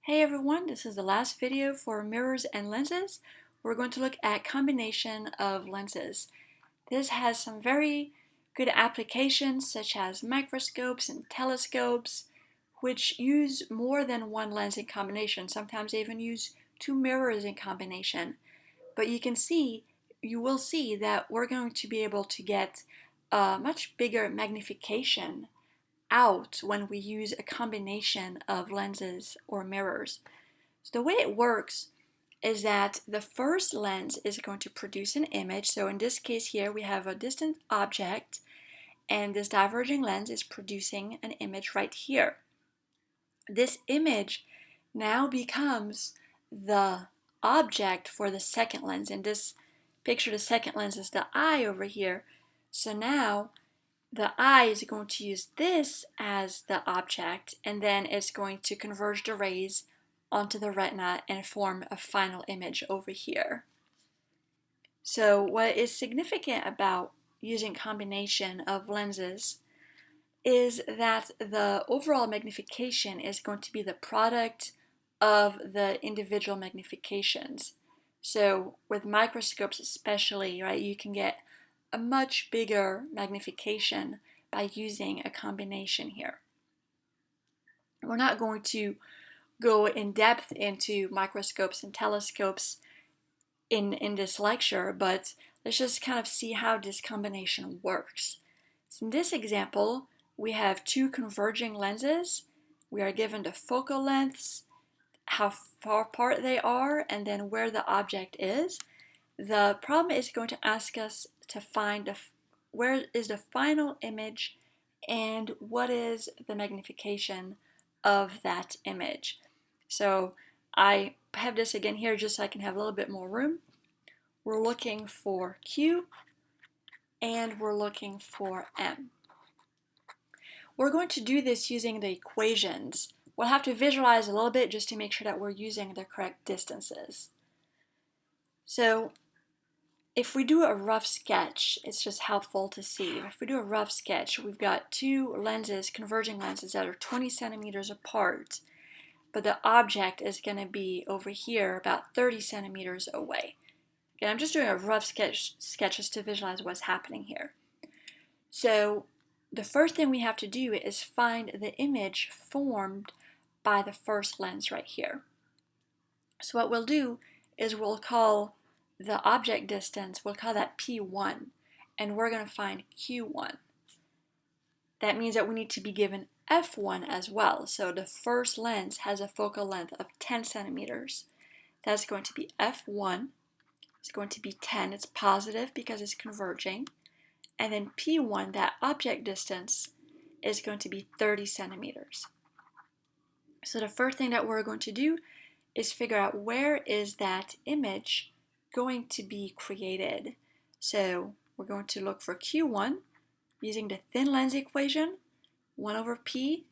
Hey everyone, this is the last video for mirrors and lenses. We're going to look at combination of lenses. This has some very good applications such as microscopes and telescopes, which use more than one lens in combination. Sometimes they even use two mirrors in combination. But you will see that we're going to be able to get a much bigger magnification out when we use a combination of lenses or mirrors. So the way it works is that the first lens is going to produce an image. So in this case here, we have a distant object, and this diverging lens is producing an image right here. This image now becomes the object for the second lens. In this picture, the second lens is the eye over here. So now the eye is going to use this as the object, and then it's going to converge the rays onto the retina and form a final image over here. So what is significant about using combination of lenses is that the overall magnification is going to be the product of the individual magnifications. So with microscopes especially, right, you can get a much bigger magnification by using a combination here. We're not going to go in depth into microscopes and telescopes in this lecture, but let's just kind of see how this combination works. So in this example, we have two converging lenses. We are given the focal lengths, how far apart they are, and then where the object is. The problem is going to ask us to find where is the final image and what is the magnification of that image. So I have this again here just so I can have a little bit more room. We're looking for Q and we're looking for M. We're going to do this using the equations. We'll have to visualize a little bit just to make sure that we're using the correct distances. So if we do a rough sketch, it's just helpful to see. If we do a rough sketch, we've got two lenses, converging lenses that are 20 centimeters apart, but the object is going to be over here about 30 centimeters away. Again, I'm just doing a rough sketch just to visualize what's happening here. So the first thing we have to do is find the image formed by the first lens right here. So what we'll do is we'll call the object distance, we'll call that P1, and we're going to find Q1. That means that we need to be given F1 as well. So the first lens has a focal length of 10 centimeters. That's going to be F1. It's going to be 10. It's positive because it's converging. And then P1, that object distance, is going to be 30 centimeters. So the first thing that we're going to do is figure out where is that image going to be created. So we're going to look for Q1 using the thin lens equation. 1 over P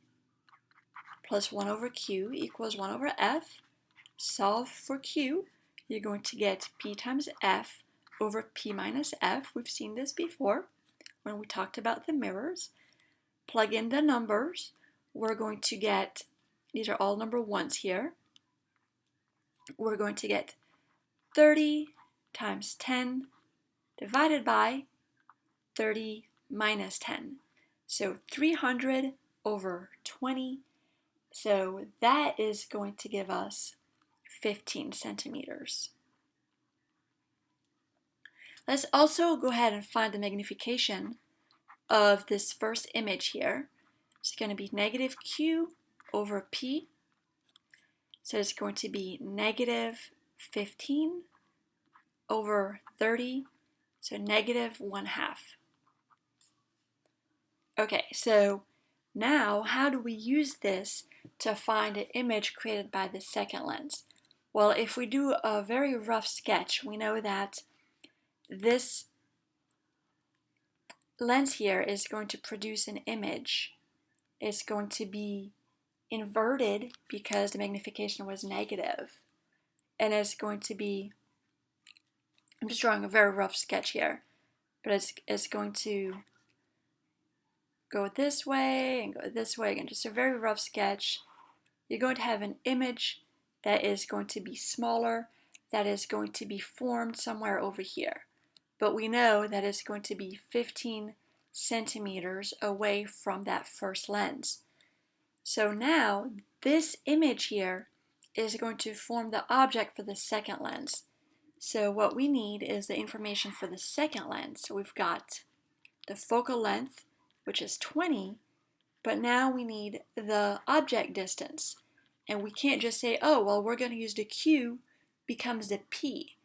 plus 1 over Q equals 1 over F. Solve for Q. You're going to get P times F over P minus F. We've seen this before when we talked about the mirrors. Plug in the numbers. We're going to get, these are all number ones here. We're going to get 30 times 10 divided by 30 minus 10. So 300 over 20. So that is going to give us 15 centimeters. Let's also go ahead and find the magnification of this first image here. It's going to be negative Q over P. So it's going to be negative 15 over 30, so negative 1/2. Okay, so now how do we use this to find an image created by the second lens? Well, if we do a very rough sketch, we know that this lens here is going to produce an image. It's going to be inverted because the magnification was negative. And it's going to be, I'm just drawing a very rough sketch here, but it's going to go this way and go this way again, just a very rough sketch. you're going to have an image that is going to be smaller, that is going to be formed somewhere over here. But we know that it's going to be 15 centimeters away from that first lens. So now this image here is going to form the object for the second lens. So what we need is the information for the second lens. So we've got the focal length, which is 20, but now we need the object distance. And we can't just say, oh, well, we're going to use the Q becomes the P,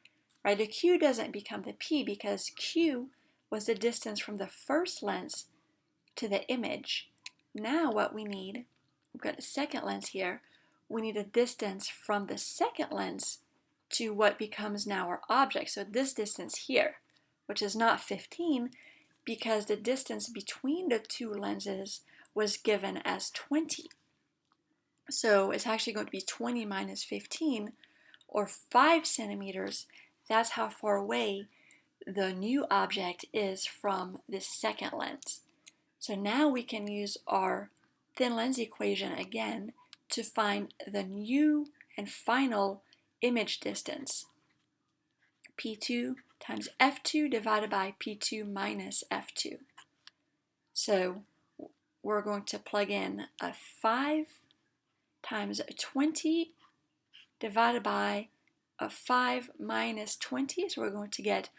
right? The Q doesn't become the P because Q was the distance from the first lens to the image. Now what we need, we've got a second lens here, we need a distance from the second lens to what becomes now our object. So this distance here, which is not 15, because the distance between the two lenses was given as 20. So it's actually going to be 20 minus 15, or 5 centimeters. That's how far away the new object is from this second lens. So now we can use our thin lens equation again to find the new and final image distance. P2 times F2 divided by P2 minus F2. So we're going to plug in a 5 times 20 divided by a 5 minus 20. So we're going to get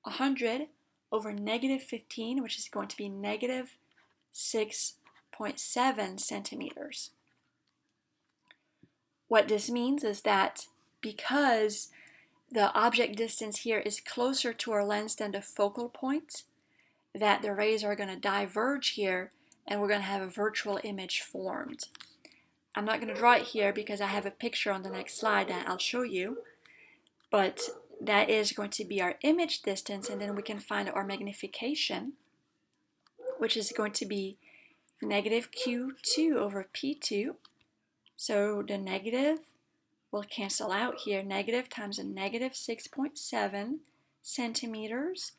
100 over negative 15, which is going to be negative 6.7 centimeters. What this means is that because the object distance here is closer to our lens than the focal point, that the rays are going to diverge here and we're going to have a virtual image formed. I'm not going to draw it here because I have a picture on the next slide that I'll show you, but that is going to be our image distance, and then we can find our magnification, which is going to be negative Q2 over P2. So the negative will cancel out here. Negative times a negative 6.7 centimeters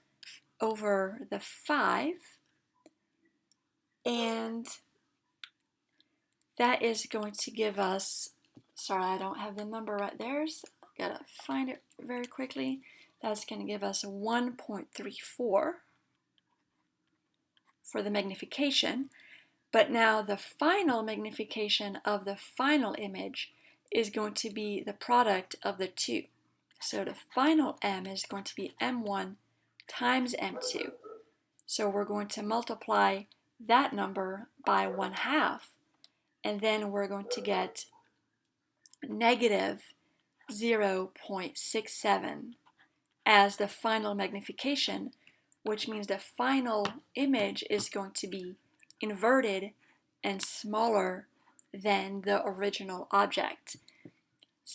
over the 5. And that is going to give us, sorry, I don't have the number right there, so I've got to find it very quickly. That's going to give us 1.34 for the magnification. But now the final magnification of the final image is going to be the product of the two. So the final M is going to be M1 times M2. So we're going to multiply that number by 1/2, and then we're going to get negative 0.67 as the final magnification, which means the final image is going to be inverted and smaller than the original object.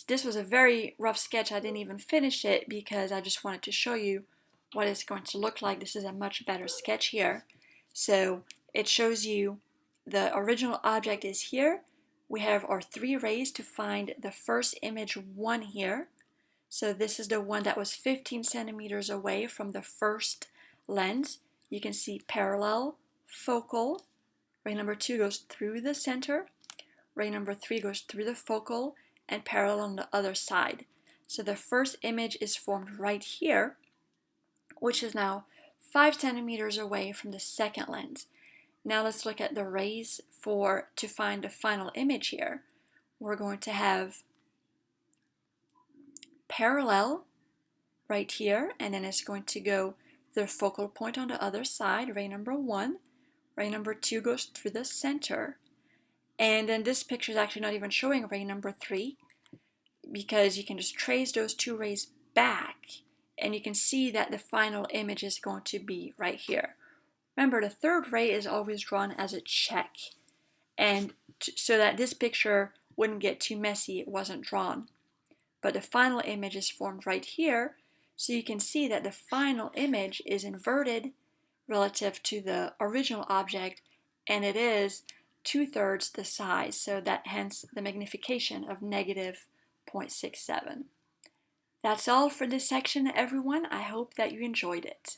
This was a very rough sketch. I didn't even finish it because I just wanted to show you what it's going to look like. This is a much better sketch here. So it shows you the original object is here. We have our 3 rays to find the first image 1 here. So this is the one that was 15 centimeters away from the first lens. You can see parallel, focal. Ray number 2 goes through the center. Ray number 3 goes through the focal and parallel on the other side. So the first image is formed right here, which is now 5 centimeters away from the second lens. Now let's look at the rays to find the final image here. We're going to have parallel right here, and then it's going to go the focal point on the other side, ray number 1. Ray number 2 goes through the center. And then this picture is actually not even showing ray number 3, because you can just trace those 2 rays back and you can see that the final image is going to be right here. Remember, the third ray is always drawn as a check, and so that this picture wouldn't get too messy, it wasn't drawn. But the final image is formed right here, so you can see that the final image is inverted relative to the original object, and it is 2/3 the size, so that hence the magnification of negative 0.67. That's all for this section, everyone. I hope that you enjoyed it.